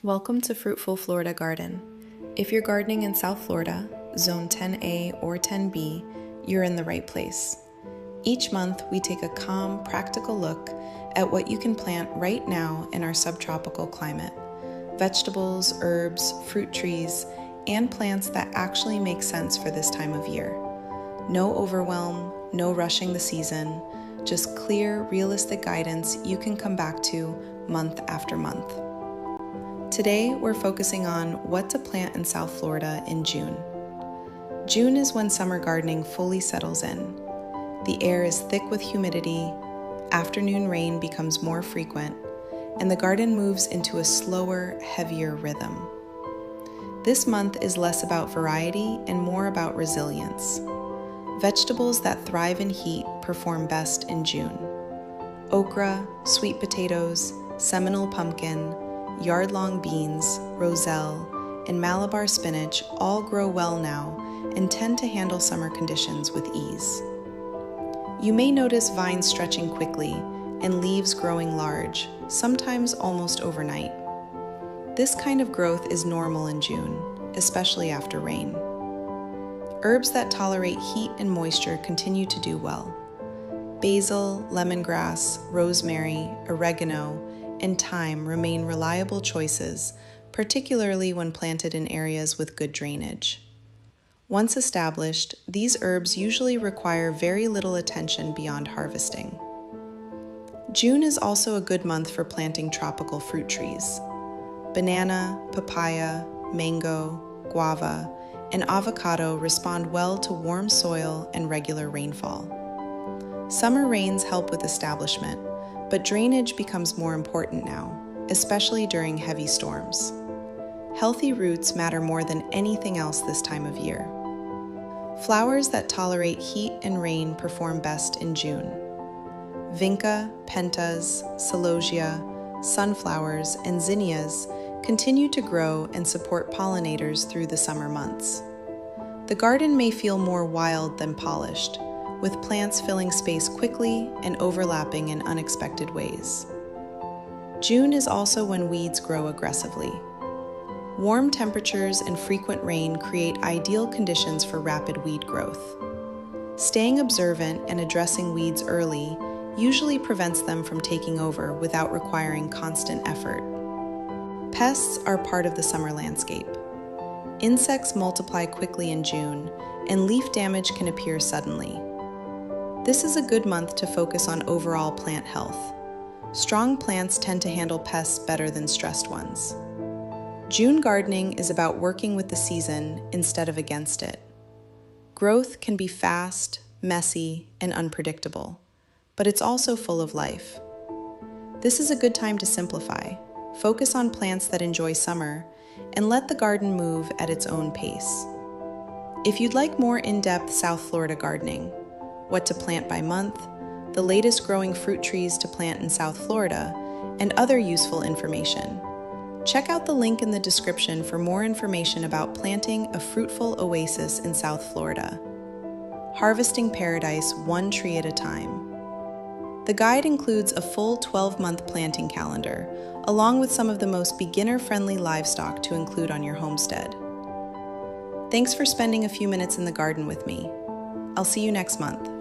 Welcome to Fruitful Florida Garden. If you're gardening in South Florida, Zone 10A or 10B, you're in the right place. Each month, we take a calm, practical look at what you can plant right now in our subtropical climate. Vegetables, herbs, fruit trees, and plants that actually make sense for this time of year. No overwhelm, no rushing the season, just clear, realistic guidance you can come back to month after month. Today, we're focusing on what to plant in South Florida in June. June is when summer gardening fully settles in. The air is thick with humidity, afternoon rain becomes more frequent, and the garden moves into a slower, heavier rhythm. This month is less about variety and more about resilience. Vegetables that thrive in heat perform best in June. Okra, sweet potatoes, Seminole pumpkin, yard-long beans, roselle, and Malabar spinach all grow well now and tend to handle summer conditions with ease. You may notice vines stretching quickly and leaves growing large, sometimes almost overnight. This kind of growth is normal in June, especially after rain. Herbs that tolerate heat and moisture continue to do well. Basil, lemongrass, rosemary, oregano, and thyme remain reliable choices, particularly when planted in areas with good drainage. Once established, these herbs usually require very little attention beyond harvesting. June is also a good month for planting tropical fruit trees. Banana, papaya, mango, guava, and avocado respond well to warm soil and regular rainfall. Summer rains help with establishment, but drainage becomes more important now, especially during heavy storms. Healthy roots matter more than anything else this time of year. Flowers that tolerate heat and rain perform best in June. Vinca, pentas, celosia, sunflowers, and zinnias continue to grow and support pollinators through the summer months. The garden may feel more wild than polished, with plants filling space quickly and overlapping in unexpected ways. June is also when weeds grow aggressively. Warm temperatures and frequent rain create ideal conditions for rapid weed growth. Staying observant and addressing weeds early usually prevents them from taking over without requiring constant effort. Pests are part of the summer landscape. Insects multiply quickly in June, and leaf damage can appear suddenly. This is a good month to focus on overall plant health. Strong plants tend to handle pests better than stressed ones. June gardening is about working with the season instead of against it. Growth can be fast, messy, and unpredictable, but it's also full of life. This is a good time to simplify, focus on plants that enjoy summer, and let the garden move at its own pace. If you'd like more in-depth South Florida gardening, what to plant by month, the latest growing fruit trees to plant in South Florida, and other useful information, check out the link in the description for more information about planting a fruitful oasis in South Florida. Harvesting paradise one tree at a time. The guide includes a full 12-month planting calendar, along with some of the most beginner-friendly livestock to include on your homestead. Thanks for spending a few minutes in the garden with me. I'll see you next month.